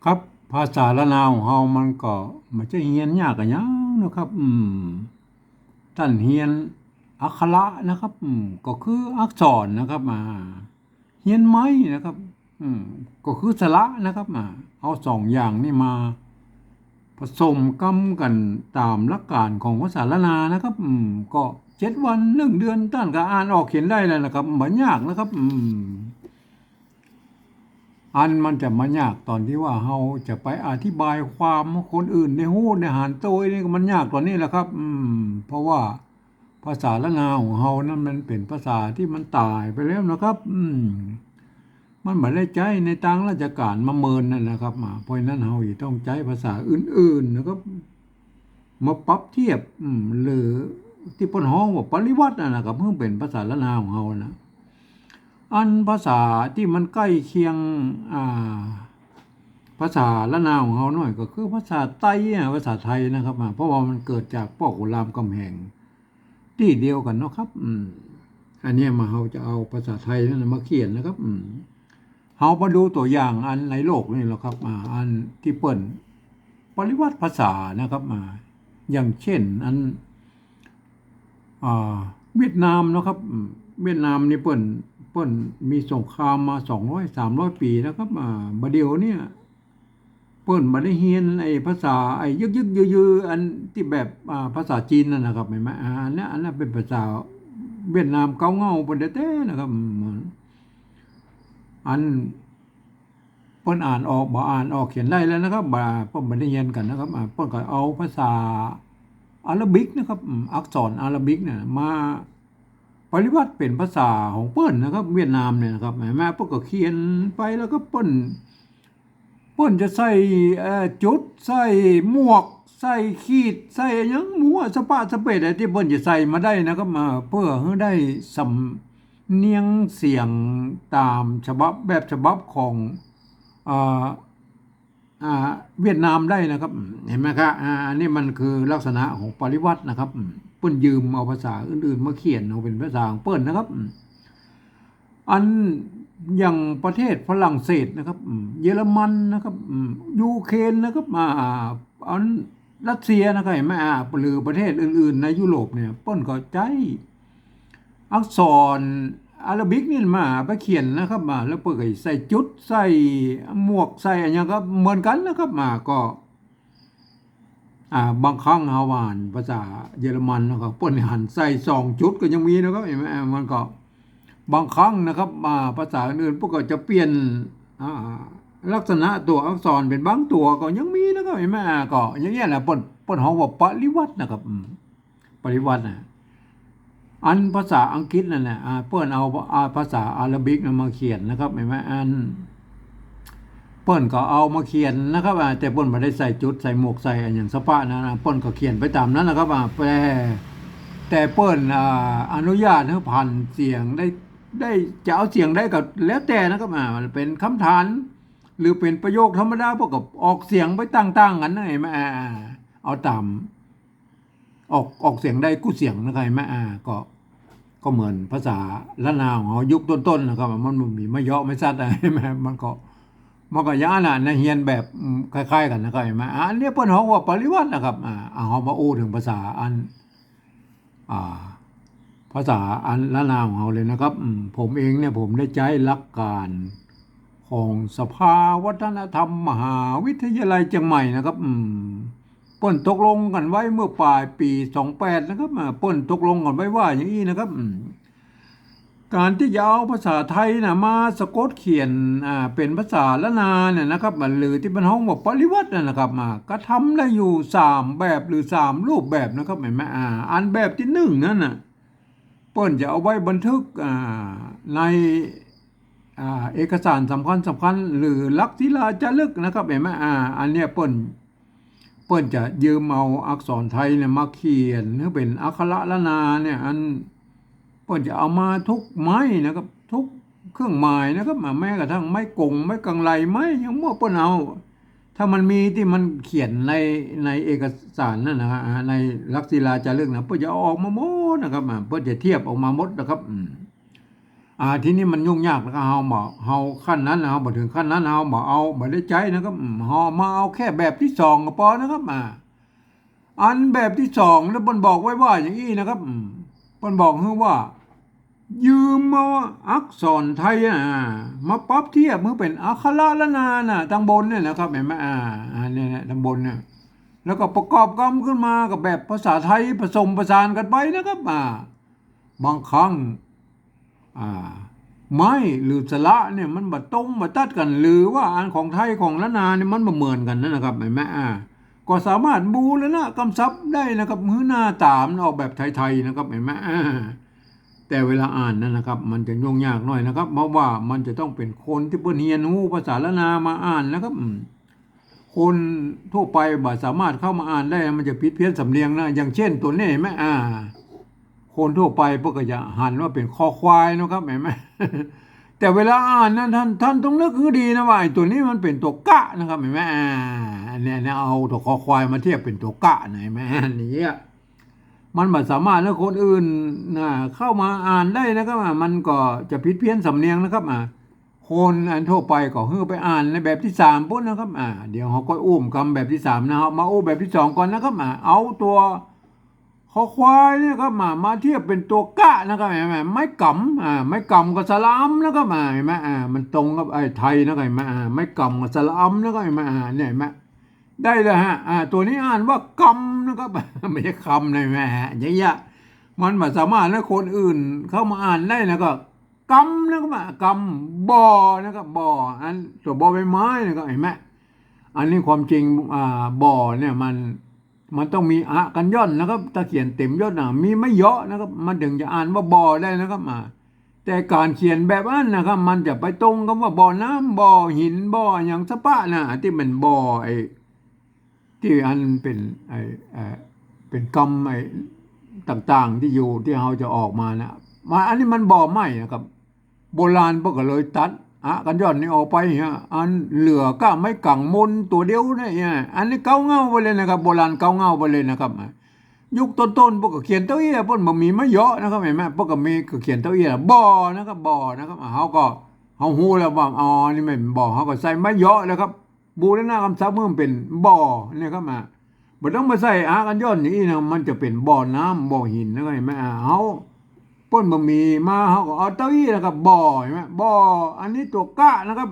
ครับภาษาละนาวของเฮามันก็มันจะเรียนยากกันยังนะครับท่านเรียนอักขระนะครับก็คืออักษรนะครับเรียนไม้นะครับก็คือสระนะครับเอาสองอย่างนี่มาผสมกันตามหลักการของภาษาละนานะครับก็7 วัน1 เดือนท่านก็อ่านออกเขียนได้แล้วนะครับบ่ยากนะครับอันมันจะมายากตอนที่ว่าเราจะไปอธิบายความคนอื่นในฮู้ในหารโตยนี่ก็มันยากตอนนี้แหละครับเพราะว่าภาษาละนาของเรานั้นมันเป็นภาษาที่มันตายไปแล้วนะครับมันไม่ได้ใช้ในทางราชการมาเมินนั่นนะครับเพราะฉะนั้นเราต้องใช้ภาษาอื่นๆนะครับมาปรับเทียบหรือที่เพิ่นฮ้องว่าปริวัตินะครับเพิ่งเป็นภาษาละนาของเรานะ อันภาษาที่มันใกล้เคียงภาษาละนาวของเราหน่อยก็คือภาษาไต้ภาษาไทยนะครับเพราะว่ามันเกิดจากพ่อขุนรามคำแหงที่เดียวกันเนาะครับอันนี้มาเราจะเอาภาษาไทยนั่นมาเขียนนะครับเรามาดูตัวอย่างอันในโลกนี่แหละครับอันที่เปิ่นปริวัติภาษานะครับอย่างเช่นอันเวียดนามนะครับเวียดนามนี่เปิ่นมีสงครามมา200-300 ปีนะครับบัดเดี๋ยวเนี่ยเปิ่นบ่ได้เรียนไอ้ภาษาไอ้ยึกๆยือๆอันที่แบบภาษาจีนนั่นนะครับเห็นไหมอันนั้นเป็นภาษาเวียดนามเก่าเงาเพิ่นแท้ๆนะครับอันเพิ่นอ่านออกบ่อ่านออกเขียนได้แล้วนะครับเพิ่นบ่ได้เรียนกันนะครับเพิ่นก็เอาภาษาอาหรับิกนะครับอักษรอาหรับิกเนี่ยมาปริวัติเป็นภาษาของเปิ้นนะครับเวียดนามเนี่ยนะครับแม่เพิ่นก็เขียนไปแล้วก็เปิ้นจะใส่จุดใส่หมวกใส่ขีดใส่หยังมั่วสะปะสะเปะอะไรที่เปิ้นจะใส่มาได้นะครับเพื่อให้ได้สำเนียงเสียงตามฉบับแบบฉบับของอ่าเวียดนามได้นะครับเห็นไหมครับอันนี้มันคือลักษณะของปริวัตินะครับเปิ้นยืมเอาภาษาอื่นๆมาเขียนเอาเป็นภาษาของเปิ้นนะครับอันอย่างประเทศฝรั่งเศสนะครับเยอรมันนะครับยูเครนนะครับอันรัสเซียนะครับเห็นไหมหรือประเทศอื่นๆในยุโรปเนี่ยเปิ้นก็ใช้อักษรอาหรับิกนี่มาไปเขียนนะครับแล้วเปิ้นก็ใส่จุดใส่หมวกใส่อันยังก็เหมือนกันนะครับก็บางครั้งเฮาอ่านภาษาเยอรมันนะครับเปิ้นหันใส่2 จุดก็ยังมีนะครับเห็นไหมมันก็บางครั้งนะครับภาษาอื่นพวกก็จะเปลี่ยนลักษณะตัวอักษรเป็นบางตัวก็ยังมีนะครับเห็นไหมก็อย่างเงี้ยแหละเปิ้นฮ้องว่าปริวัตินะครับปริวัติอันภาษาอังกฤษนั่นแหละเปิ้นเอาภาษาอาหรับิกมาเขียนนะครับเห็นไหมเปิ้นก็เอามาเขียนนะครับแต่เปิ้นบ่ได้ใส่จุดใส่หมวกใส่อันหยังสะปะนะเปิ้นก็เขียนไปตามนั้นนะครับแปลแต่เปิ้นอนุญาตให้ผ่านเสียงได้จะเอาเสียงได้ก็แล้วแต่นะครับมันเป็นคำฐานหรือเป็นประโยคธรรมดาพวกกับออกเสียงไปต่างๆกันนะเห็นไหมเอาตามออกเสียงได้กู้เสียงนะครับเห็นไหมก็เหมือนภาษาละนาของเรายุคต้นๆนะครับมันมีไม่เยาะไม่ซัดอะไรไหมมันก็ย่านในเฮียนแบบคล้ายๆกันนะครับเห็นไหมอันนี้เปิ้นฮ้องว่าปริวัตินะครับเฮามาอู้ถึงภาษาอันภาษาอันละนาวของเราเลยนะครับผมเองเนี่ยผมได้ใช้หลักการของสภาวัฒนธรรมมหาวิทยาลัยเชียงใหม่นะครับเปิ้นตกลงกันไว้เมื่อปลายปี28นะครับเปิ้นตกลงกันไว้ว่าอย่างนี้นะครับการที่จะเอาภาษาไทยมาสะกดเขียนเป็นภาษาละนาเนี่ยนะครับหรือที่มันฮ้องว่าปริวัตินะครับก็ทำได้อยู่3แบบหรือ3รูปแบบนะครับเห็นไหมอันแบบที่1นั่นน่ะเปิ้นจะเอาไว้บันทึกในเอกสารสำคัญหรือลักษณ์ศิลาจารึกนะครับเห็นไหมอันเนี้ยเปิ้นจะยืมเอาอักษรไทยเนี่ยมาเขียนหรือเป็นอักขระละนาเนี่ยเปิ้นจะเอามาทุกไม้นะครับทุกเครื่องหมายนะครับแม้กระทั่งไม้กงไม้กังไลไม้ยังมั่วเปิ้นเอาถ้ามันมีที่มันเขียนในเอกสารนั่นนะฮะในลักษณ์ศิลาจารึกนะเปิ้นจะเอาออกมาหมดนะครับเปิ้นจะเทียบออกมาหมดนะครับ ทีนี้มันยุ่งยากแล้วก็เฮาขั้นนั้นนะเฮาบ่ถึงขั้นนั้นเฮาบ่ได้ใจนะครับเฮามาเอาแค่แบบที่สองก็พอนะครับอันแบบที่สองแล้วเพิ่นบอกไว้ว่าอย่างนี้นะครับเพิ่นบอกคือว่า ยืมมาอักษรไทยมาปรับเทียบมือเป็นอักขระละนาน่ะทางบนเนี่ยนะครับเห็นไหมเนี่ยทางบนเนี่ยแล้วก็ประกอบกันขึ้นมากับแบบภาษาไทยผสมผสานกันไปนะครับบางครั้งไม้หรือสระเนี่ยมันบัดตรงบัดตัดกันหรือว่าอันของไทยของละนาเนี่ยมันบ่เหมือนกันนะครับเห็นไหมก็สามารถบูรณะกำซับได้นะครับมือหน้าตามออกแบบไทยๆนะครับเห็นไหมแต่เวลาอ่านนั่นนะครับมันจะยุ่งยากหน่อยนะครับเพราะว่ามันจะต้องเป็นคนที่เพิ่นเรียนรู้ภาษาละนามาอ่านนะครับคนทั่วไปบ่สามารถเข้ามาอ่านได้มันจะผิดเพี้ยนสำเนียงนะอย่างเช่นตัวนี้เห็นไหมคนทั่วไปพวกก็จะหันว่าเป็นคอควายนะครับเห็นไหม แต่เวลาอ่านนั้นท่านต้องนึกคือดีนะว่าไอ้ตัวนี้มันเป็นตัวกะนะครับเห็นไหมเนี่ยเอาตัวคอควายมาเทียบเป็นตัวกะหน่อยไหมนี่มันไม่สามารถแล้วคนอื่นเข้ามาอ่านได้นะครับมันก็จะผิดเพี้ยนสำเนียงนะครับคนอันทั่วไปก็ไปอ่านในแบบที่สามปุ๊บนะครับเดี๋ยวเขาก็อุ้มคำแบบที่สามนะครับมาอุ้มแบบที่สองก่อนนะครับเอาตัวคอควายเนี่ยครับมาเทียบเป็นตัวกะนะครับเห็นไหมไม่กำไม่กำกับสลามนะครับเห็นไหมมันตรงกับไอ้ไทยนะครับเห็นไหมไม่กำกับสลามนะครับเห็นไหมเนี่ยเห็นไหมได้เลยฮะตัวนี้อ่านว่ากำนะครับ ไม่ใช่คำเลยแม่อย่างเงี้ยมันไม่สามารถแล้วคนอื่นเข้ามาอ่านได้นะก็กำนะครับกำบ่อนะครับบ่ออันตัวบ่อใบไม้นะครับเห็นไหมอันนี้ความจริงบ่อเนี่ยมันต้องมีอะกันย่อนนะครับถ้าเขียนเต็มยศมีไม่เยอะนะครับมันถึงจะอ่านว่าบ่อได้นะครับแต่การเขียนแบบนั้นนะครับมันจะไปตรงกับว่าบ่อน้ำบ่อหินบ่ออย่างสปะที่มันบ่อที่อันเป็นเป็นกรรมต่างๆที่อยู่ที่เราจะออกมานะอันนี้มันบ่อไม้นะครับโบราณพวกก็เลยตัดกันย้อนนี่ออกไปอันเหลือก็ไม่กังมนตัวเดียวเนี่ยอันนี้เก้าเงาไปเลยนะครับโบราณเก้าเงาไปเลยนะครับยุคต้นๆพวกก็เขียนเต้าอี้พวกมันมีไม่เยอะนะครับเห็นไหมพวกก็มีก็เขียนเต้าอี้บ่อนะครับบ่อนะครับเขาหูแล้วว่านี่ไม่บ่อเขาก็ใส่ไม่เยอะนะครับบูรณะคำศัพท์เมื่อมันเป็นบ่อเนี่ยครับบ่ต้องมาใส่กันย้อนอย่างนี้นะมันจะเป็นบ่อน้ำบ่อหินนะครับเห็นไหมเขาป้นบะหมี่มาเขาก็เอาเต้าอี้นะครับบ่อเห็นไหมบ่ออันนี้ตัวกะนะครับ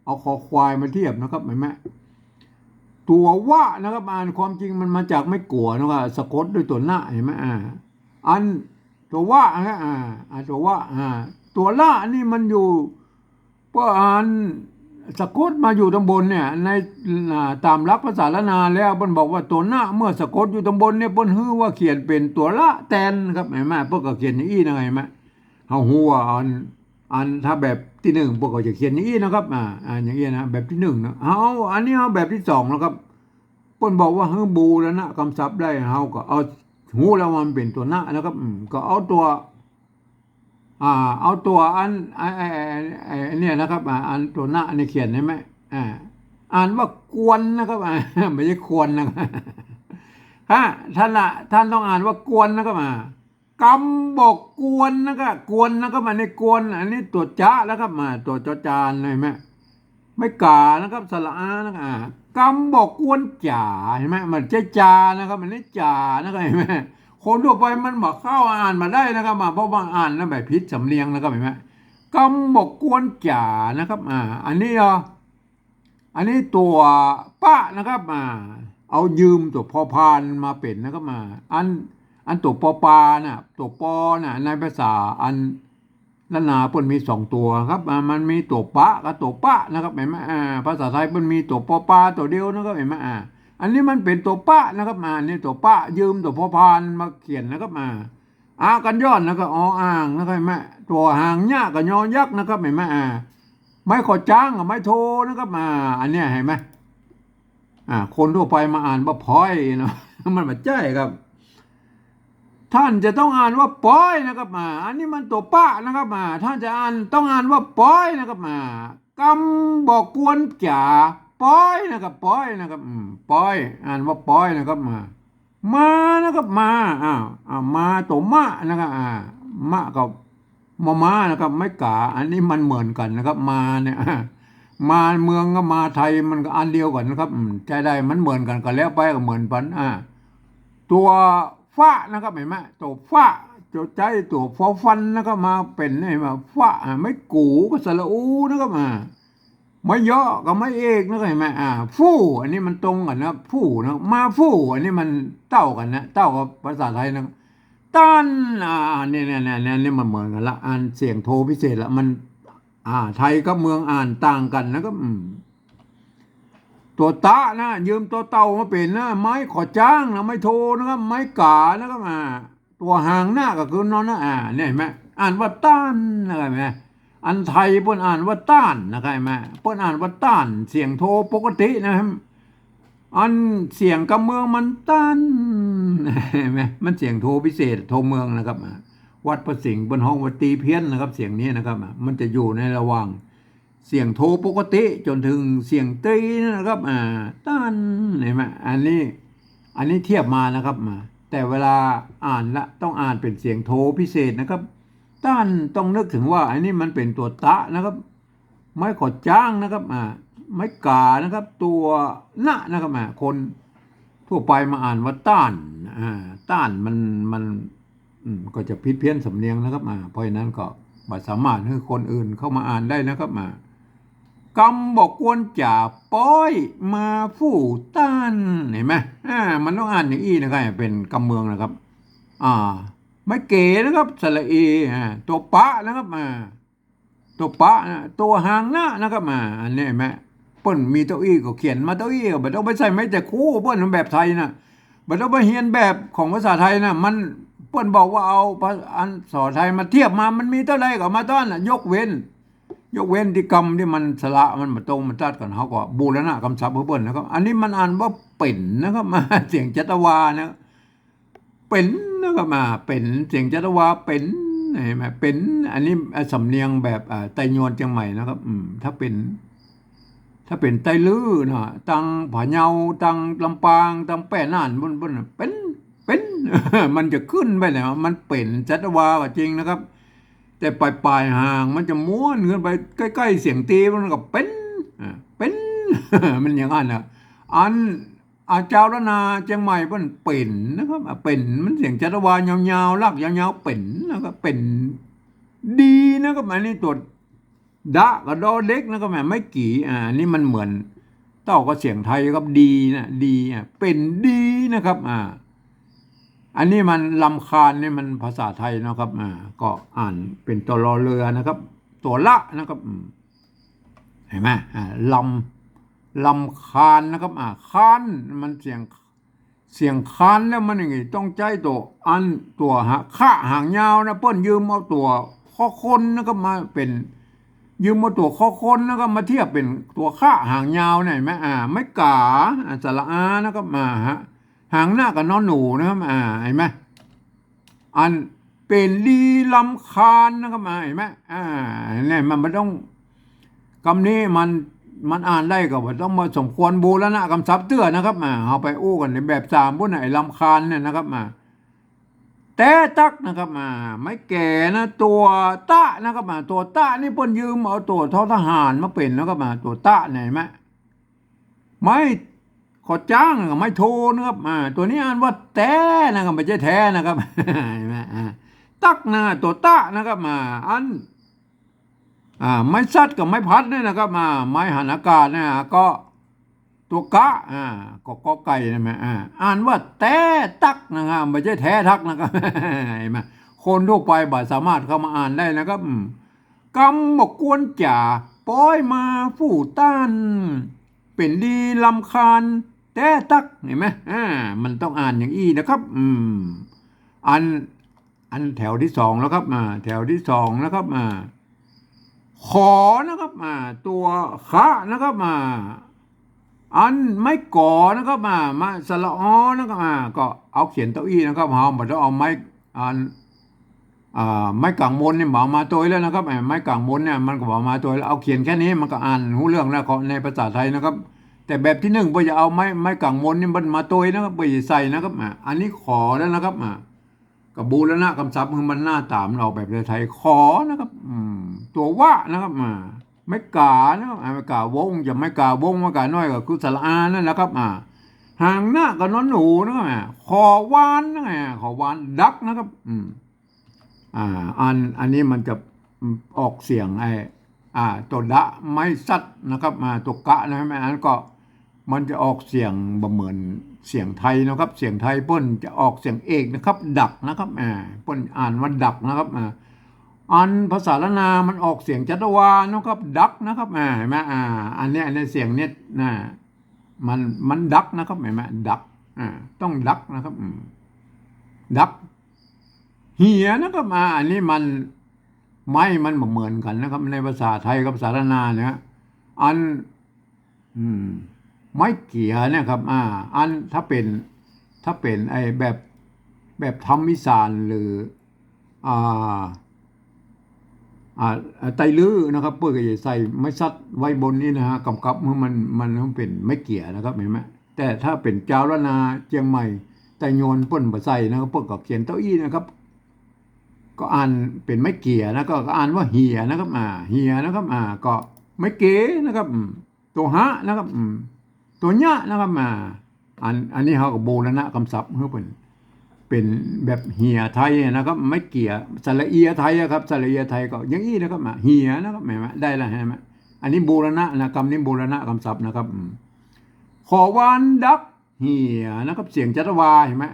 เอาคอควายมาเทียบนะครับเห็นไหมตัวว่านะครับความจริงมันมาจากไม่กลัวนะครับสะกดด้วยตัวหน้าเห็นไหมอันตัวว่าตัวว่าตัวละนี่มันอยู่เพราะสะกดมาอยู่ตรงบนเนี่ยในตามหลักภาษาละนาแล้วเพิ่นบอกว่าตัวหน้าเมื่อสะกดอยู่ตรงบนเนี่ยเพิ่นฮือว่าเขียนเป็นตัวละแตนครับเห็นไหมเพิ่นก็เขียนอย่างนี้นะเห็นไหมเฮาฮู้ว่าอันถ้าแบบที่หนึ่งพวกก็จะเขียนอย่างนี้นะครับอย่างนี้นะแบบที่หนึ่งนะอันนี้เอาแบบที่สองนะครับเพิ่นบอกว่าฮือบูแล้วนะคำศัพท์ได้เฮาก็เอาฮู้แล้วมันเป็นตัวหน้านะครับก็เอาตัวเอาตัวอันเนี่ยนะครับอันตัวหน้าในเขียนใช่ไหมอ่านว่ากวนนะครับไม่ใช่ควรนะครับท่านต้องอ่านว่ากวนนะครับกำบอกกวนนะครับกวนนะครับในกวนอันนี้ตัวจ้าแล้วครับตัวจอจานเลยไหมไม่กานะครับสระอานะครับกำบอกกวนจ่าเห็นไหมมันเจจานะครับมันนี่จ่านะครับเห็นไหมคนทั่วไปมันบอกเข้าอ่านมาได้นะครับเพราะว่าอ่านแล้วแบบพิษสำเนียงนะครับเห็นไหมกำบอกกวนจ่านะครับอันนี้อันนี้ตัวป้านะครับเอายืมตัวพอพานมาเป็นนะครับอันตัวปอปาน่ะตัวปอน่ะในภาษาอันละนาเปิ้นมีสองตัวครับมันมีตัวปะกับตัวปะนะครับเห็นไหมภาษาไทยเปิ้นมีตัวปอปาตัวเดียวนะครับเห็นไหมอันนี้มันเป็นตัวปะนะครับนี่ตัวปะยืมตัวพอพานมาเขียนนะครับกันย้อนนะครับอ่างนะครับเห็นไหมตัวหางหญ้ากับยอยักษ์นะครับเห็นไหมไม่ขอจ้างกับไม่โทนะครับอันเนี้ยเห็นไหมคนทั่วไปมาอ่านว่าพอยเนาะ มันไม่ใช่ครับท่านจะต้องอ่านว่าปอยนะครับอันนี้มันตัวป้านะครับท่านจะต้องอ่านว่าปอยนะครับกำบอกกวนจ่าปอยนะครับปอยนะครับปอยอ่านว่าปอยนะครับมานะครับมามาตัวมะนะครับมะกับ ม้านะครับไม้กาอันนี้มันเหมือนกันนะครับมาเนี่ยมาเมืองก็มาไทยมันก็อันเดียวกันนะครับใจได้มันเหมือนกันก็แล้วไปก็เหมือนปันตัวฟ้านะครับเห็นไหมตัวฟ้าตัวใจตัวฟอฟันนะครับมาเป็นไอ้มาฟ้าไม่กูก็สระอูนะครับไม่ย่อก็ไม่เอกนะครับเห็นไหมฟู่อันนี้มันตรงกันนะฟู่นะมาฟู่อันนี้มันเต้ากันนะเต้ากับภาษาไทยนะต้านเนี่ยมันเหมือนกันละอ่านเสียงโทพิเศษละมันไทยกับเมืองอ่านต่างกันนะครับตัวตะนะยืมตัวเต่ามาเป็นนะไม้ขอจ้างนะไม่โทนะครับไม้กานะครับตัวหางหน้าก็คือนอนนะเนี่ยเห็นไหมอ่านว่าต้านนะครับไหมอันไทยเพิ่นอ่านว่าต้านนะครับเห็นไหมเพิ่นอ่านว่าต้านเสียงโทปกตินะครับอันเสียงกับเมืองมันต้านเห็นไหมมันเสียงโทพิเศษโทเมืองนะครับวัดประสิงห์บนห้องวัดตีเพี้ยนนะครับเสียงนี้นะครับมันจะอยู่ในระหว่างเสียงโทปกติจนถึงเสียงตีนะครับต้านเห็นไหมอันนี้เทียบมานะครับแต่เวลาอ่านละต้องอ่านเป็นเสียงโทพิเศษนะครับต้านต้องนึกถึงว่าอันนี้มันเป็นตัวตะนะครับไม้ขอจ้างนะครับไม้กานะครับตัวนะนะครับคนทั่วไปมาอ่านว่าต้านต้านมันก็จะพิดเพี้ยนสำเนียงนะครับเพราะฉะนั้นก็บ่สามารถให้คนอื่นเข้ามาอ่านได้นะครับกำบอกกวนจ่าป้อยมาฟู่ต้านเห็นไหมมันต้องอ่านอย่างอี้นะครับเป็นกำเมืองนะครับไม่เก๋นะครับสระเอตัวปะนะครับตัวปะตัวหางหน้านะครับอันนี้เห็นไหมเปิ้นมีเต้าอี้ก็เขียนมาเต้าอี้ก็บ่ต้องไปใส่ไม้แต่คู่เปิ้นแบบไทยนะบ่ต้องไปเรียนแบบของภาษาไทยนะมันเปิ้นบอกว่าเอาอันสอไทยมาเทียบมามันมีเท่าไรก็มาต้อนยกเว้นที่กรรมที่มันสละมันมาตรงมันตัดกันเขาก็บูรณะคำศัพท์เพิ่นนะครับอันนี้มันอ่านว่าเป็นนะครับเสียงจัตวานะเป็นนะครับเป็นเสียงจัตวาเป็นเห็นไหมเป็นอันนี้สำเนียงแบบไตยวนเชียงใหม่นะครับถ้าเป็นไตลื้อนะตังผาเยาตังลำปางตังแป้น่านบนเป็น มันจะขึ้นไปเนี่ยมันเป็นจัตวาก็จริงนะครับแต่ปลายห่างมันจะม้วนขึ้นไปใกล้ๆเสียงตีมันก็เป็น มันอย่างนั้นนะอันอาจารย์นาเชียงใหม่มันเป็นนะครับเป็นมันเสียงจัตวายาวๆลากยาวๆเป็นนะครับเป็นดีนะครับอันนี้ตัวดะกับดอเด็กนะครับไม่กี่นี่มันเหมือนเต้าก็เสียงไทยครับดีนะดีเป็นดีนะครับอันนี้มันลำคาญนี่มันภาษาไทยนะครับก็อ่านเป็นตัวรอเรือนะครับตัวละนะครับเห็นไหมลำคาญนะครับคานมันเสียงคานแล้วมันยังไงต้องใจตัวอันตัวข้าหางยาวนะเปิ้นยืมเอาตัวข้อคนนะครับมาเป็นยืมเอาตัวข้อคนนะครับมาเทียบเป็นตัวข้าหางยาวเนี่ยไหมไม่กาสระอานะครับหางหน้ากับนอนหนูนะครับเห็นไหมอันเป็นลีลำคาญนะครับเห็นไหมเนี่ยมันต้องคำนี้มันอ่านได้ก็ว่าต้องมาสมควรบูรณะคำศัพท์เตื้อนะครับเอาไปอู้กันในแบบสามพวกไหนลำคาญเนี่ยนะครับแต่ตักนะครับไม่แก่นะตัวตะนะครับตัวตะนี่เพิ่นยืมเอาตัวทหารมาเป็นนะครับตัวตะเนี่ยเห็นไหมไม่ขอจ้างไม่โทนะครับตัวนี้อ่านว่าแต่นะครับไม่ใช่แท้นะครับเห็นไหมตักนะตัวตะนะครับอันไม้ซัดกับไม้พัดเนี่ยนะครับไม้หันอากาศเนี่ยก็ตัวกะก็ไก่นะอ่านว่าแต่ตักนะครับไม่ใช่แท้ทักนะครับเห็นไหมคนทั่วไปบ่สามารถเข้ามาอ่านได้นะครับกำบอกกวนจ่าป้อยมาฟู่ต้านเป็นดีลำคาญแต่ตักเห็นไหมมันต้องอ่านอย่างอี้นะครับอันแถวที่สองแล้วครับแถวที่สองนะครับขอนะครับตัวคะนะครับอันไม่ก่อนะครับมาสละออนะครับก็เอาเขียนเต้าอี้นะครับเอาบัดเอาไม้ไม้กางมนเนี่ยบอกมาตัวแล้วนะครับไม้กางมนเนี่ยมันก็บอกมาตัวแล้วเอาเขียนแค่นี้มันก็อ่านรู้เรื่องแล้วในภาษาไทยนะครับแต่แบบที่หนึ่งพอจะเอาไม้กางมนนี่มันมาตัวนะครับไปใส่นะครับอันนี้ขอแล้วนะครับ กับบูรณะคำศัพท์มันหน้าตามเราแบบไทยขอนะครับตัววะนะครับไม่กานะครับไม่กาวงจะไม่กาวงไม่กาน้อยก็คือสระอานั่นแหละครับห่างหน้ากับนอนหนูนะครับขอวานนะไงขอวานดักนะครับอันนี้มันจะออกเสียงตัวดะไม่สัดนะครับตัวกะนะแม่อันก็มันจะออกเสียงเหมือนเสียงไทยนะครับเสียงไทยเปิ้นจะออกเสียงเอกนะครับดักนะครับเปิ้นอ่านว่าดักนะครับอันภาษาละนามันออกเสียงจัตวานะครับดักนะครับเห็นไหมอันนี้เสียงเนี้ยนะมันดักนะครับเห็นไหมดักต้องดักนะครับดักเหียนะครับอันนี้มันเหมือนกันนะครับในภาษาไทยกับภาษาละนาเนี่ยอันไม้เกี่ยนะครับอันถ้าเป็นไอ้แบบธรรมิสารหรือไตลื้อนะครับเพื่อจะใส่ไม้ซัดไว้บนนี้นะฮะกำกับเมื่อมันเป็นไม้เกี่ยนะครับเห็นไหมแต่ถ้าเป็นเจ้าละนาเจียงใหม่ไตโยนเปิ้นบ่ใส่นะครับเปิ้นก็เขียนเต้าอี้นะครับก็อ่านเป็นไม้เกี่ยนะก็อ่านว่าเหียนะครับเหียนะครับก็ไม้เก๋นะครับตัวหะนะครับตัวเนี้ยนะครับอันนี้เขากับโบราณคำศัพท์เขาเป็นแบบเหียไทยนะครับไม่เกี่ยสระเอียไทยครับสระเอียไทยก็อย่างนี้นะครับเหียนะครับเห็นไหมได้แล้วเห็นไหมอันนี้โบราณนะคำนี้โบราณคำศัพท์นะครับขอวานดักเหียนะครับเสียงจัตวาเห็นไหม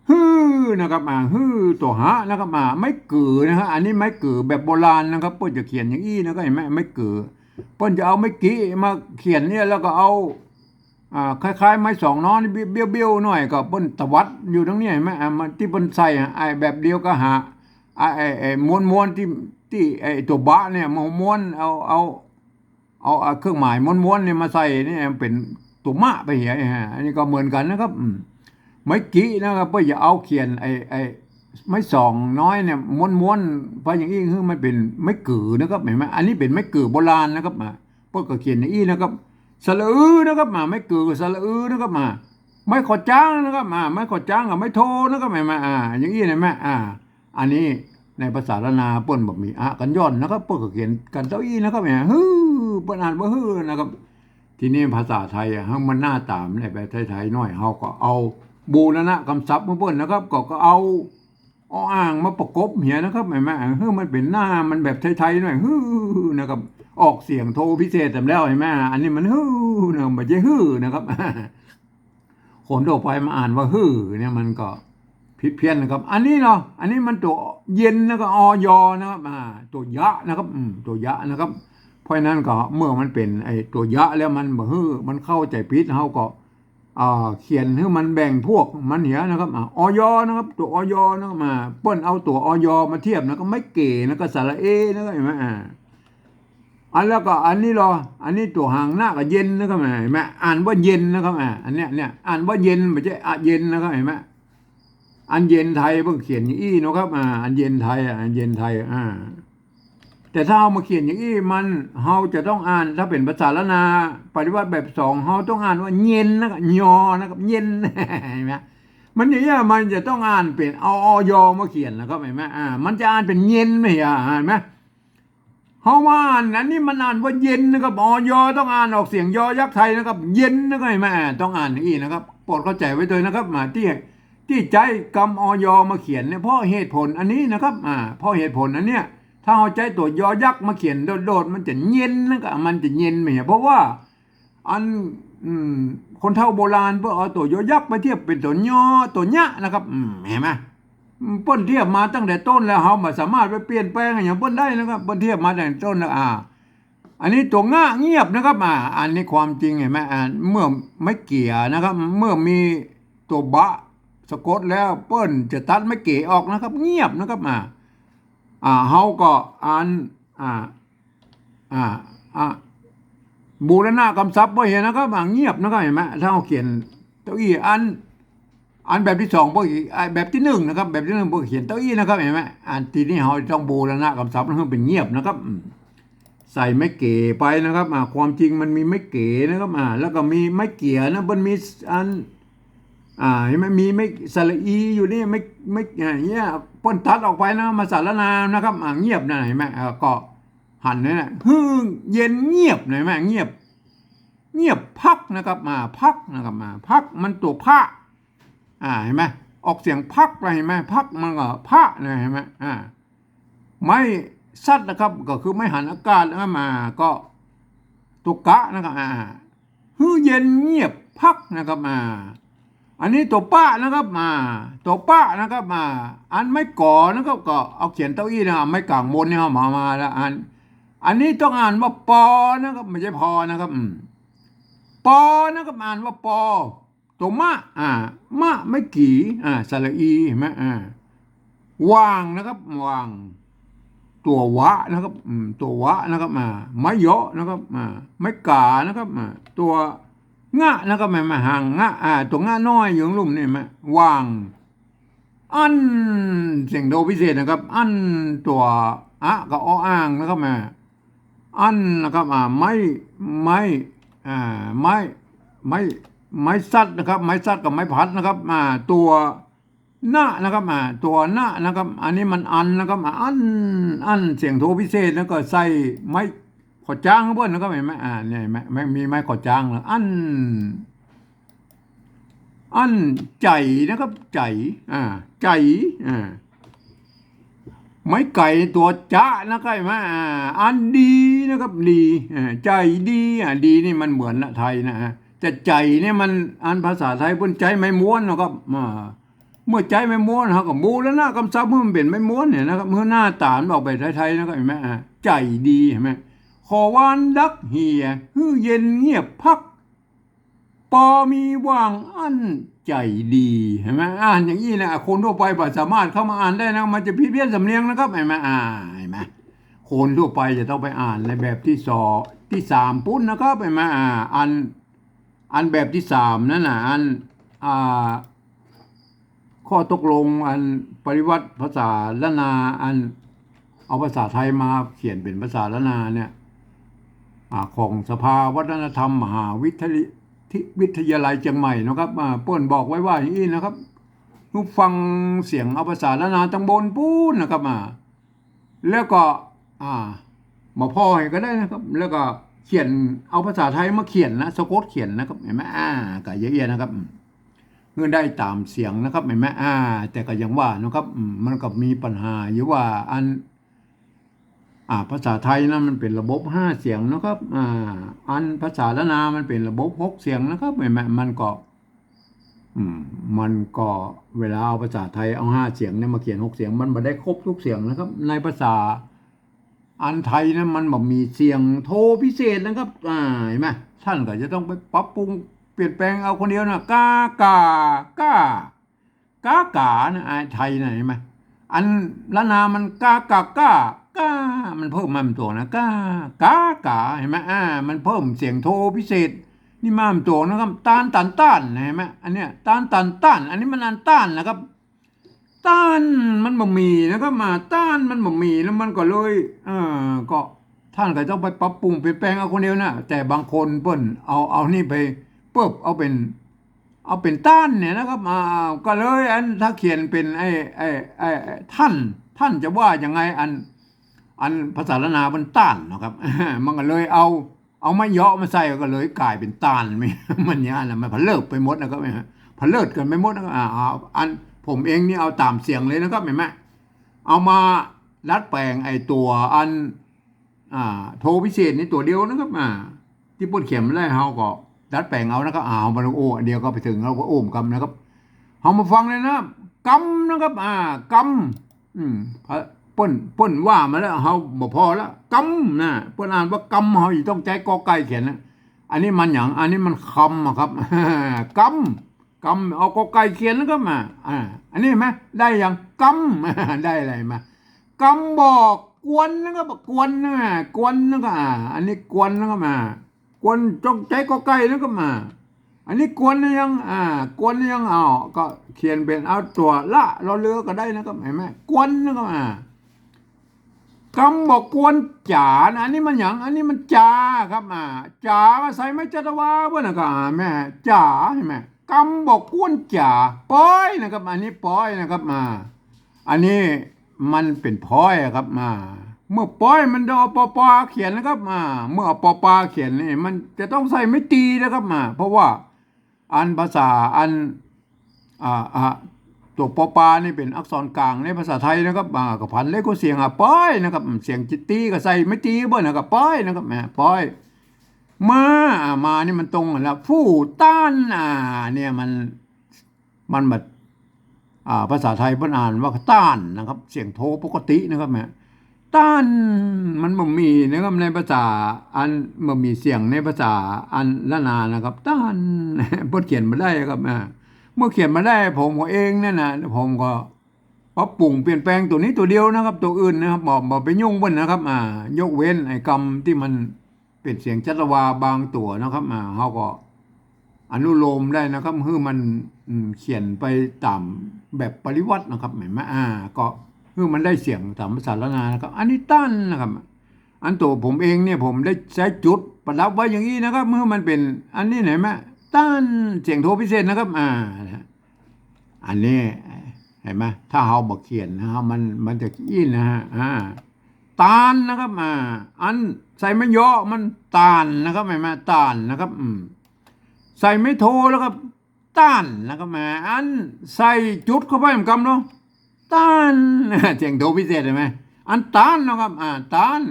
ฮือนะครับฮือตัวหะนะครับไม่เกือนะฮะอันนี้ไม่เกือแบบโบราณนะครับเปิ้นจะเขียนอย่างนี้นะก็เห็นไหมไม่เกือเปิ้นจะเอาไม่กี้มาเขียนเนี่ยแล้วก็เอาคล้ายๆไม้สองน้อนเบี้ยวๆหน่อยก็เปิ้นตวัดอยู่ตรงนี้เห็นไหมมันที่เปิ้นใส่แบบเดียวก็หาม้วนที่ตัวบะเนี่ยม้วนเอาเครื่องหมายม้วนเนี่ยมาใส่นี่เป็นตัวมะไปเหียอันนี้ก็เหมือนกันนะครับไม้กี้นะครับเพื่อจะเอาเขียนไม้สองน้อยเนี่ยม้วนเพราะอย่างนี้คือมันเป็นไม้กือนะครับเห็นไหมอันนี้เป็นไม้กือโบราณนะครับเพื่อก็เขียนอย่างนี้นะครับสระอือนะครับไม้กือสระอือนะครับไม้ขอจ้างนะครับไม้ขอจ้างกับไม้โทนะครับเห็นไหมอย่างนี้เห็นไหมอันนี้ในภาษาละนาเปิ้นบอกมีกันย้อนนะครับเปิ้นก็เขียนกันเต้าอี้นะครับฮือเปิ้นอ่านว่าฮือนะครับทีนี้ภาษาไทยมันหน้าตามในแบบไทยๆน้อยเขาก็เอาบูรณะคำศัพท์มาเปิ้นนะครับก็เอาอ่างมาประกบเหียนะครับเห็นไหมมันเป็นหน้ามันแบบไทยๆหน่อยฮือนะครับออกเสียงโทพิเศษแต่แล้วเห็นไหมอันนี้มันฮือนะไม่ใช่ฮือนะครับคนทั่วไปมาอ่านว่าฮือเนี่ยมันก็ผิดเพี้ยนนะครับอันนี้เนาะอันนี้มันตัวเย็นนะครับอยนะครับตัวยะนะครับตัวยะนะครับเพราะนั้นก็เมื่อมันเป็นตัวยะแล้วมันบ่ฮือมันเข้าใจผิดเขาก็เขียนให้มันแบ่งพวกมันเหียนะครับนะครับตัวนะครับเปิ้นเอาตัวมาเทียบนะก็ไม่เก๋นะก็สระเอนะครับเห็นไหมอันแล้วก็อันนี้อันนี้ตัวหางหน้าก็เย็นนะครับเห็นไหมอ่านว่าเย็นนะครับอันเนี้ยอ่านว่าเย็นไม่ใช่เย็นนะครับเห็นไหมอันเย็นไทยเพิ่งเขียนอย่างอี้นะครับอันเย็นไทยอันเย็นไทยแต่ถ้าเอามาเขียนอย่างนี้มันเราจะต้องอ่านถ้าเป็นภาษาละนาปฏิวัติแบบสองเราต้องอ่านว่าเย็นนะครับยอนะครับเย็นเห็นไหมมันอย่างนี้มันจะต้องอ่านเป็นเอายอมาเขียนนะครับเห็นไหมมันจะอ่านเป็นเย็นไหมเห็นไหมเขาว่าอันนี้มันอ่านว่าเย็นนะครับยอต้องอ่านออกเสียงยอยักษ์ไทยนะครับเย็นนะครับเห็นไหมต้องอ่านอย่างนี้นะครับโปรดเข้าใจไว้ด้วยนะครับที่ใจกรรมยมาเขียนเนี่ยเพราะเหตุผลอันนี้นะครับเพราะเหตุผลอันเนี้ยถ้าเอาใจตัวยอยักษ์มาเขียนโดดมันจะเย็นนะครับมันจะเย็นไหมเพราะว่าคนเฒ่าโบราณเพื่อเอาตัวยอยักษ์มาเทียบเป็นตัวยอตัวเนี้ยนะครับเห็นไหมเปิ้นเทียบมาตั้งแต่ต้นแล้วเขาไม่สามารถไปเปลี่ยนแปลงอย่างเปิ้นได้นะครับเปิ้นเทียบมาตั้งแต่ต้นแล้วอันนี้ตัวง่าเงียบนะครับอันนี้ความจริงเห็นไหมเมื่อไม่เกี่ยนะครับเมื่อมีตัวบะสะกดแล้วเปิ้นจะตัดไม่เกี่ยออกนะครับเงียบนะครับเฮาก็บูรณะคำศัพท์ไว้เห็นนะครับเงียบนะครับเห็นไหมถ้าเราเขียนเต้าอี้อันแบบที่สองพวกแบบที่หนึ่งนะครับแบบที่หนึ่งพวกเขียนเต้าอี้นะครับเห็นไหมทีนี้เราต้องบูรณะคำศัพท์ให้เป็นเงียบนะครับใส่ไม่เก๋ไปนะครับความจริงมันมีไม่เก๋นะครับแล้วก็มีไม่เกี่ยนะมันมี เห็นไหมมีไม่สระอีอยู่นี่ไม่อย่างเงี้ยป้นตัดออกไปนะมาสารนานะครับเงียบนะเห็นไหมก็หันนี่นะเย็นเงียบเห็นไหมเงียบพักนะครับพักนะครับพักมันตัวพระเห็นไหมออกเสียงพักอะไรเห็นไหมพักมันก็พระนะเห็นไหมไม่ซัดนะครับก็คือไม่หันอากาศแล้วมาก็ตัวกะนะครับเย็นเงียบพักนะครับอันนี้ตัวป้านะครับตัวป้านะครับอันไม่ก่อนะครับก็เอาเขียนเต้าอี้นะไม่กลางบนเนี่ยมาแล้วอันนี้ต้องอ่านว่าปอนะครับไม่ใช่พอนะครับปอนะครับอ่านว่าปอตัวมะมะไม่กี่สระอีเห็นไหมวางนะครับวางตัววะนะครับตัววะนะครับไม้เยาะนะครับไม้กานะครับตัวงะนะครับมาห่างงะตัวงะน้อยอยู่ลุ่มนี่มาวางอันเสียงโดพิเศษนะครับอันตัวกับอ้างนะครับอันนะครับไม้ซัดนะครับไม้ซัดกับไม้พัดนะครับตัวหน้านะครับตัวหน้านะครับอันนี้มันอันนะครับอันเสียงโทพิเศษแล้วก็ใส่ไม้ขอจ้างเพื่อนนะครับเห็นไหมเนี่ยไม่มีไม้ขอจ้างแล้วอันใจนะครับใจใจไม้ไก่ตัวจ้านะครับเห็นไหมอันดีนะครับดีใจดีดีนี่มันเหมือนละไทยนะแต่ใจเนี่ยมันอันภาษาไทยบนใจไม่ม้วนนะครับเมื่อใจไม่ม้วนเขาก็มูแล้วนะคำศัพท์มันเป็นไม่ม้วนเนี่ยนะครับเมื่อหน้าตาออกไปไทยๆนะครับเห็นไหมใจดีเห็นไหมขอวานดักเฮียเย็นเงียบพักปอมีว่างอันใจดีเห็นไหมอย่างนี้นะคนทั่วไปสามารถเข้ามาอ่านได้นะมันจะพิเศษสำเนียงนะครับเห็นไหมเห็นไหมคนทั่วไปจะต้องไปอ่านในแบบที่ที่สามปุ้นนะครับเห็นไหมอันแบบที่สามนั่นนะข้อตกลงปริวัติภาษาละนาเอาภาษาไทยมาเขียนเป็นภาษาละนาเนี่ยของสภาวัฒนธรรมมหาวิทยาลัยเชียงใหม่นะครับเปิ้นบอกไว้ว่าอย่างนี้นะครับนุฟังเสียงเอาภาษาละนาตังบนปูนนะครับแล้วก็มาพ่อให้ก็ได้นะครับแล้วก็เขียนเอาภาษาไทยมาเขียนนะสะกดเขียนนะครับเห็นไหมก็เยอะๆนะครับเงื่อนได้ตามเสียงนะครับเห็นไหมแต่ก็ยังว่านะครับมันก็มีปัญหาอยู่ว่าภาษาไทยนะมันเป็นระบบ5เสียงนะครับภาษาละนามันเป็นระบบ6เสียงนะครับเห็นไหมมันก็เวลาเอาภาษาไทยเอา5เสียงเนี่ยมาเขียน6เสียงมันไม่ได้ครบทุกเสียงนะครับในภาษาไทยนะมันแบบมีเสียงโทพิเศษนะครับเห็นไหมท่านก็จะต้องไปปรับปรุงเปลี่ยนแปลงเอาคนเดียวนะกานะไทยนะเห็นไหมอันละนามันกามันเพิ่มมาตัวนะกาเห็นไหมมันเพิ่มเสียงโทพิเศษนี่มาตัวนะครับต้านเห็นไหมอันเนี้ยต้านอันนี้มันอันต้านนะครับต้านมันบ่มีนะครับต้านมันบ่มีแล้วมันก็เลยก็ท่านก็ต้องไปปรับปรุงเปลี่ยนแปลงเอาคนเดียวนะแต่บางคนเปิ้นเอานี่ไปเอาเป็นต้านเนี่ยนะครับก็เลยถ้าเขียนเป็นท่านจะว่ายังไงภาษาละนาเป็นต้านนะครับมันก็เลยเอามาเยาะมาใส่ก็เลยกลายเป็นต้านมันอย่างนั้นมันพะเลิกไปหมดนะครับพะเลิกกันไปหมดนะครับผมเองนี่เอาตามเสียงเลยนะครับเห็นไหมเอามาดัดแปลงตัวโทพิเศษนี่ตัวเดียวนะครับที่ปุ่นเขียนมาได้เฮาก็ดัดแปลงเอานะครับมาโอ้เดียวก็ไปถึงเราก็โอ้มกำนะครับเฮามาฟังเลยนะกำนะครับกำป่นว่ามาแล้วเฮาบ่พอแล้วกำนะป่นอ่านว่ากำเฮาอยู่ต้องใจกอไก่เขียนนะอันนี้มันอย่างอันนี้มันคำครับกำเอากอไก่เขียนแล้วก็มาอันนี้ไหมได้ยังกำได้อะไรมากำบอกกวนนะครับกวนนะกวนนะครับอันนี้กวนนะครับกวนจงใจกอไก่แล้วก็มาอันนี้กวนยังกวนยังก็เขียนเป็นเอาตัวละเราเลือกก็ได้นะครับเห็นไหมกวนนะครับคำบอกกวนจ๋าอันนี้มันอย่างอันนี้มันจ๋าครับจ๋าใส่ไม่จัตวาเพื่อนก็แม่จ๋าเห็นไหม กำบอกกวนจ่าป้อยนะครับอันนี้ป้อยนะครับมาอันนี้มันเป็นพ้อยครับมาเมื่อป้อยมันเอาปอปาเขียนนะครับมาเมื่อปอปาเขียนนี่มันจะต้องใส่ไม่ตีนะครับมาเพราะว่าอันภาษาอันตัวปอปานี่เป็นอักษรกลางในภาษาไทยนะครับกับพันเล็กก็เสียงป้อยนะครับเสียงจิตตีก็ใส่ไม่ตีเบิ้ลนะครับป้อยนะครับป้อยมานี่มันตรงแล้วผู้ต้านเนี่ยมันแบบภาษาไทยเพิ่นอ่านว่าต้านนะครับเสียงโทปกตินะครับต้านมันบ่มีนะครับในภาษาอันบ่มีเสียงในภาษาอันละนานะครับต้านเพิ่นเขียนมาได้ครับเมื่อเขียนมาได้ผมเองเนี่ยนะผมก็ปรับปรุงเปลี่ยนแปลงตัวนี้ตัวเดียวนะครับตัวอื่นนะครับบ่ไปยุ่งเบิ่นนะครับยกเว้นไอ้คำที่มันเป็นเสียงจัตวาบางตัวนะครับเฮาก็อนุโลมได้นะครับคือมันเขียนไปตามแบบปริวัตินะครับเห็นไหมก็คือมันได้เสียงตามภาษาละนานะครับอันนี้ตั้นนะครับอันตัวผมเองเนี่ยผมได้ใช้จุดประดับไว้อย่างนี้นะครับเมื่อมันเป็นอันนี้ไหนไหมตั้นเสียงโทพิเศษนะครับอันนี้เห็นไหมถ้าเราบอกเขียนนะครับมันจะอินนะฮะตาลนะครับอันใส่ไม่ย่อมันตาลนะครับเห็นไหมตาลนะครับใส่ไม่โทแล้วครับต้านนะครับอันใส่จุดเข้าไปเหมือนกันเนาะต้านเสียงโทพิเศษเห็นไหมอันต้านนะครับต้าน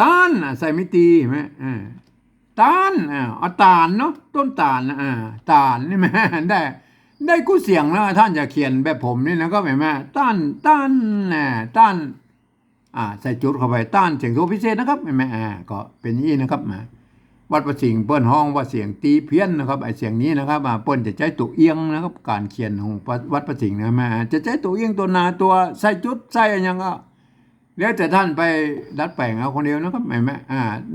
ต้านใส่ไม่ตีเห็นไหมต้านตาลเนาะต้นตาลตาลนี่ไหมได้กู้เสียงแล้วท่านจะเขียนแบบผมนี่นะก็เห็นไหมต้านต้านใส่จุดเข้าไปต้านเสียงโทพิเศษนะครับเห็นไหมก็เป็นอย่างนี้นะครับวัดประสิงห์เปิ้นห้องว่าเสียงตีเพี้ยนนะครับไอเสียงนี้นะครับเปิ้นจะใช้ตัวเอียงนะครับการเขียนของวัดประสิงห์นะจะใช้ตัวเอียงตัวนาตัวใส่จุดใส่อะไรอย่างก็แล้วแต่ท่านไปดัดแปลงเอาคนเดียวนะครับไหม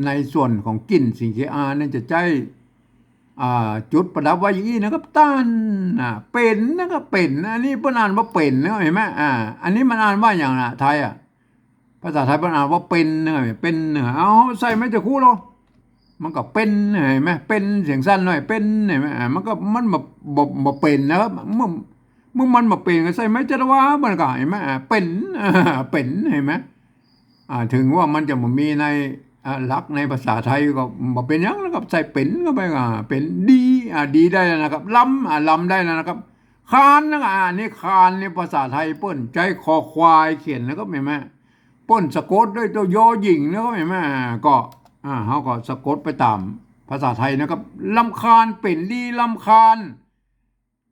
ในส่วนของกลิ่นสิ่งที่นั่นจะใช้จุดประดับไว้อย่างนี้นะครับต้านเป็นนะครับเป็นอันนี้เปิ้นอ่านว่าเป็นนะเห็นไหมอันนี้มันอ่านว่าอย่างไทยภาษาไทยเปิ้นอ่านว่าเป็นเป็นเอาใส่ไม่จะคู่หรอมันก็เป็นเห็นไหมเป็นเสียงสั้นหน่อยเป็นเห็นไหมมันก็มันมาเป็นนะครับเมื่อมันมาเป็นก็ใส่ไม่จะว่ามันก็เห็นไหมเป็นเป็นเห็นไหมถึงว่ามันจะมีในหลักในภาษาไทยก็มาเป็นยังนะครับใส่เป็นก็ไปเป็นดีดีได้แล้วนะครับล้ำได้แล้วนะครับคานนะนี่คานในภาษาไทยเปิ้นใจคอควายเขียนแล้วก็เห็นไหมเปิ้นสะกดด้วยตัวยอหญิงแล้วก็เห็นไหมก็เขาก็สะกดไปตามภาษาไทยนะครับลำคาญเป็นดีลำคาญ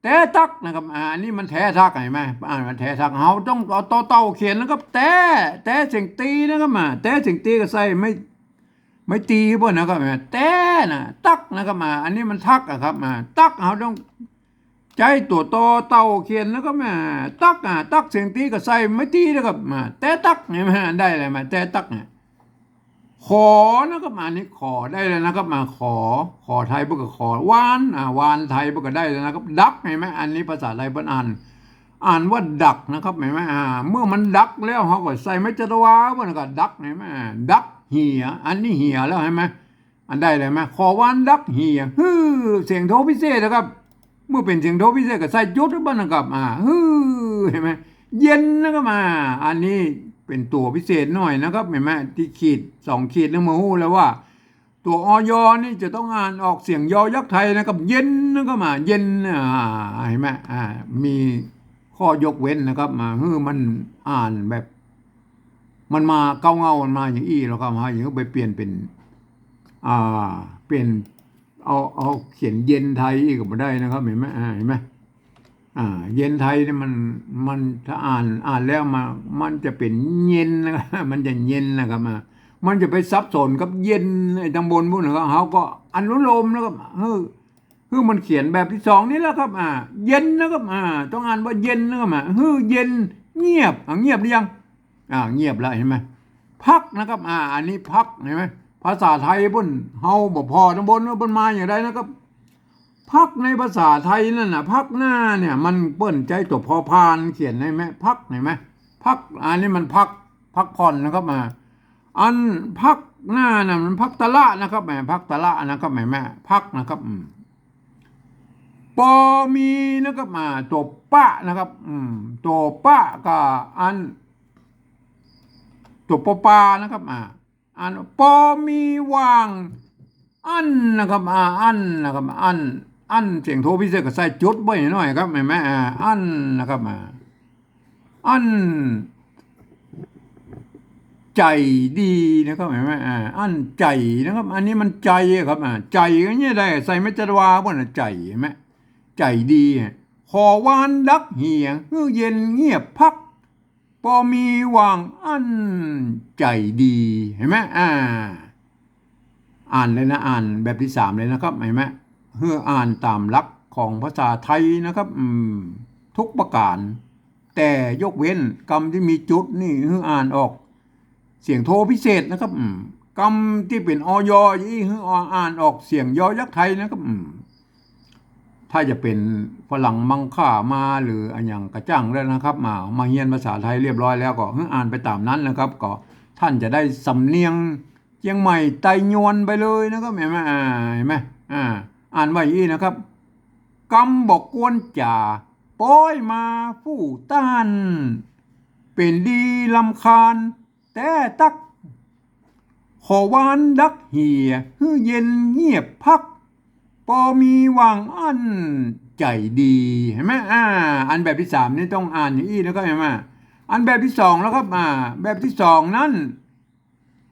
แต่ทักนะครับอันนี้มันแท้ทักเห็นไหมมันแท้ทักเขาต้องเอาเต่าเขียนนะครับแต่เสียงตีนะครับแต่เสียงตีก็ใส่ไม่ตีเพื่อนนะครับแต่ตักนะครับอันนี้มันทักครับตักเขาต้องใจตัวเต่าเขียนแล้วก็ตักเสียงตีก็ใส่ไม่ตีนะครับแต่ตักเห็นไหมได้เลยแต่ตักขอนะครับอันนี้ขอได้เลยนะครับขอไทยพวกก็ขอวานวานไทยพวกก็ได้เลยนะครับดักเห็นไหมอันนี้ภาษาไทยเพิ่นอ่านว่าดักนะครับเห็นไหมเมื่อมันดักแล้วเขาก็ใส่ไม่จะวาเพิ่นก็ดักเห็นไหมดักเหี่ยอันนี้เหี่ยแล้วเห็นไหมอันได้เลยไหมขอวานดักเหี่ยเสียงโทพิเศษนะครับเมื่อเป็นเสียงโทพิเศษก็ใส่จุดบ้างนะครับเห็นไหมเย็นนะครับอันนี้เป็นตัวพิเศษหน่อยนะครับเห็นไหมที่ขีด2 ขีดแล้วมาหู้แล้วว่าตัวอยนี่จะต้องอ่านออกเสียงยอยักษ์ไทยนะครับเย็นนะครับเย็นเห็นไหมมีข้อยกเว้นนะครับมันอ่านแบบมันมาเก้าเงามันมาอย่างอี้แล้วครับอย่างนี้ไปเปลี่ยนเป็นเปลี่ยนเอาเขียนเย็นไทยอีกก็ไม่ได้นะครับเห็นไหมเห็นไหมเย็นไทยเนี่ยมันถ้าอ่านแล้วมันจะเป็นเย็นนะครับมันจะเย็นนะครับมันจะไปซับซ้อนกับเย็นไอ้ตำบลพวกนั้นเขาก็อนุโลมนะครับคือมันเขียนแบบที่2นี่แหละครับเย็นนะครับต้องอ่านว่าเย็นนะครับเย็นเงียบเงียบหรือยังเงียบแล้วเห็นไหมพักนะครับอันนี้พักเห็นไหมภาษาไทยบนเฮาบ่พอตำบลบนมาอย่างไรนะครับพักในภาษาไทยนั่นน่ะพักหน้าเนี่ยมันเปิ้นใจตัวพอพานเขียนได้ไหมพักเห็นไหมพักอันนี้มันพักผ่อนนะครับอันพักหน้าน่ะมันพักตะละนะครับพักตะละนะครับแม่พักนะครับ ปอมีนะครับตัวปะนะครับตัวปะก็อันตัวปอปานะครับอันปอมีวางอันนะครับอันนะครับอันเสียงโทพิเศษก็ใส่จุดไว้หน่อยครับเห็นไหมอันนะครับอันใจดีนะครับเห็นไหมอันใจนะครับ อันนี้มันใจครับใจก็เนี่ยได้ใส่ไม่จัดวาบนใจเห็นไหมใจดีขอวานดักเหียเฮือเย็นเงียบพักพอมีวางอันใจดีเห็นไหมอ่านเลยนะอ่านแบบที่3เลยนะครับเห็นไหมเฮืออ่านตามหลักของภาษาไทยนะครับทุกประการแต่ยกเว้นคำที่มีจุดนี่เฮืออ่านออกเสียงโทพิเศษนะครับคำที่เป็นอยยี่เฮืออ่านออกเสียงยอยักษ์ไทยนะครับถ้าจะเป็นฝรั่งมังค่ามาหรืออันอย่างกระจ่างแล้วนะครับมาเรียนภาษาไทยเรียบร้อยแล้วก็อ่านไปตามนั้นนะครับก็ท่านจะได้สำเนียงเชียงใหม่ไตยวนไปเลยนะครับเห็นไหมเห็นไหมอ่านไว้อีนะครับกำบอกกวนจ่าป้อยมาฟู่ต้านเป็นดีลำคาญแต่ตักขอวานดักเหียฮือเย็นเงียบพักพอมีวางอันใจดีเห็นไหมอันแบบที่3นี่ต้องอ่านอย่างนี้แล้วก็เห็นไหมอันแบบที่2แล้วครับแบบที่2นั้น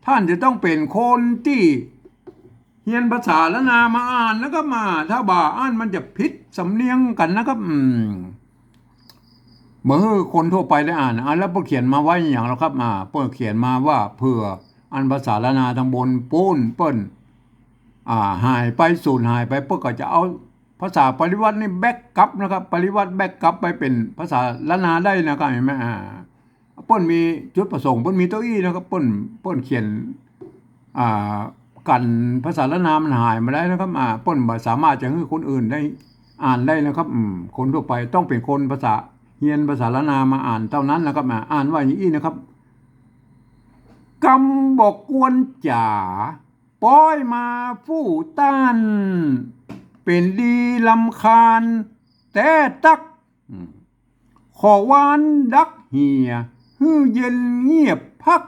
ท่านจะต้องเป็นคนที่เรียนภาษาละนามาอ่านแล้วก็ถ้าบ่าอ่านมันจะผิดสำเนียงกันนะครับเมื่อคนทั่วไปได้อ่านแล้วเขียนมาไว้อย่างแล้วครับเปิดเขียนมาว่าเผื่ออันภาษาละนาทางบนปูนเปิ้นหายไปสูญหายไปเพื่อก็จะเอาภาษาปริวัตินี่แบ็กกลับนะครับปริวัติแบ็กกลับไปเป็นภาษาละนาได้นะครับเห็นไหมเปิ้นมีจุดประสงค์เปิ้นมีตัวอี้นะครับเปิ้นเขียนกันภาษาละนามันหายมาได้นะครับเปิ้นสามารถจะให้คนอื่นได้อ่านได้นะครับคนทั่วไปต้องเป็นคนภาษาเรียนภาษาละนามาอ่านเท่านั้นนะครับอ่านว่าอย่างนี้นะครับกำบอกกวนจ๋าป้อยมาฟู่ต้านเป็นดีลำคาญแต่ตักขอวานดักเหียฮือเย็นเงียบพัก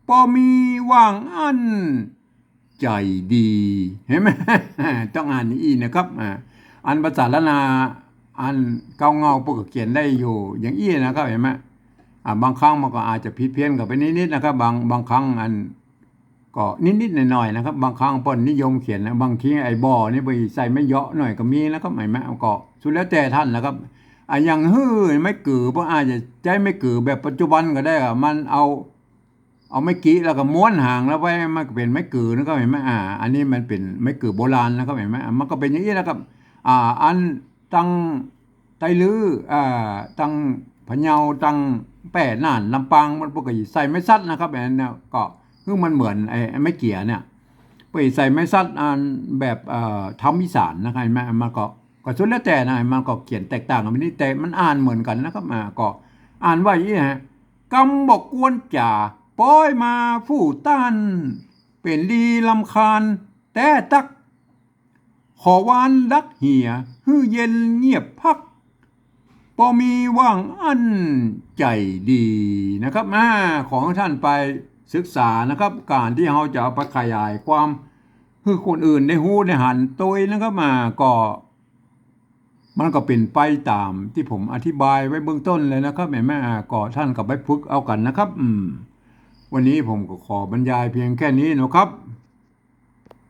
พอมีว่างอันใจดีเห็นไหม ต้องอ่านนี้นะครับอันภาษาละนาอันเก้าเงาพวกเขียนได้อยู่อย่างอี้นะครับเห็นไหมบางครั้งมันก็อาจจะผิดเพี้ยนกับไปนิดๆนะครับบางครั้งอันก็นิดๆหน่อยๆนะครับบางครั้งเปิ้นนิยมเขียนนะบางทีไอ้บ่อนี่ไปใส่ไม่เยอะหน่อยก็มีนะครับหมายมั้ยก็สุดแล้วแต่ท่านนะครับอย่างไม่กือเพราะอาจจะใจไม่กือแบบปัจจุบันก็ได้มันเอาไม้กี้แล้วก็ม้วนหางแล้วไว้มันก็เป็นไม้กือนะครับเห็นไหมอันนี้มันเป็นไม้กือโบราณนะครับเห็นไหมมันก็เป็นอย่างนี้นะครับอันตั้งไตลือตั้งพะเยาตั้งแป้น่านลำปางมันปกติใส่ไม่ซัดนะครับแบบนี้ก็คือมันเหมือนไอ้ไม้เกี่ยเนี่ยไปใส่ไม้ซัดอันแบบทำอีสานนะครับเห็นไหมมันก็สุดแล้วแต่นะมันก็เขียนแตกต่างกันไปนิดแต่มันอ่านเหมือนกันนะครับก็อ่านว่าอย่างนี้ฮะกำบอกกวนจ่าป้อยมาฟู่ต้านเป็นดีลำคาญแต่ตักขอวานดักเหียฮือเย็นเงียบพักพอมีว่างอันใจดีนะครับของท่านไปศึกษานะครับการที่เราจะเอาไปขยายความคือคนอื่นได้ฮู้ได้หันตัวนะครับก็มันก็เป็นไปตามที่ผมอธิบายไว้เบื้องต้นเลยนะครับแม่ก็ท่านก็ไปฝึกเอากันนะครับวันนี้ผมก็ขอบรรยายเพียงแค่นี้นะครับ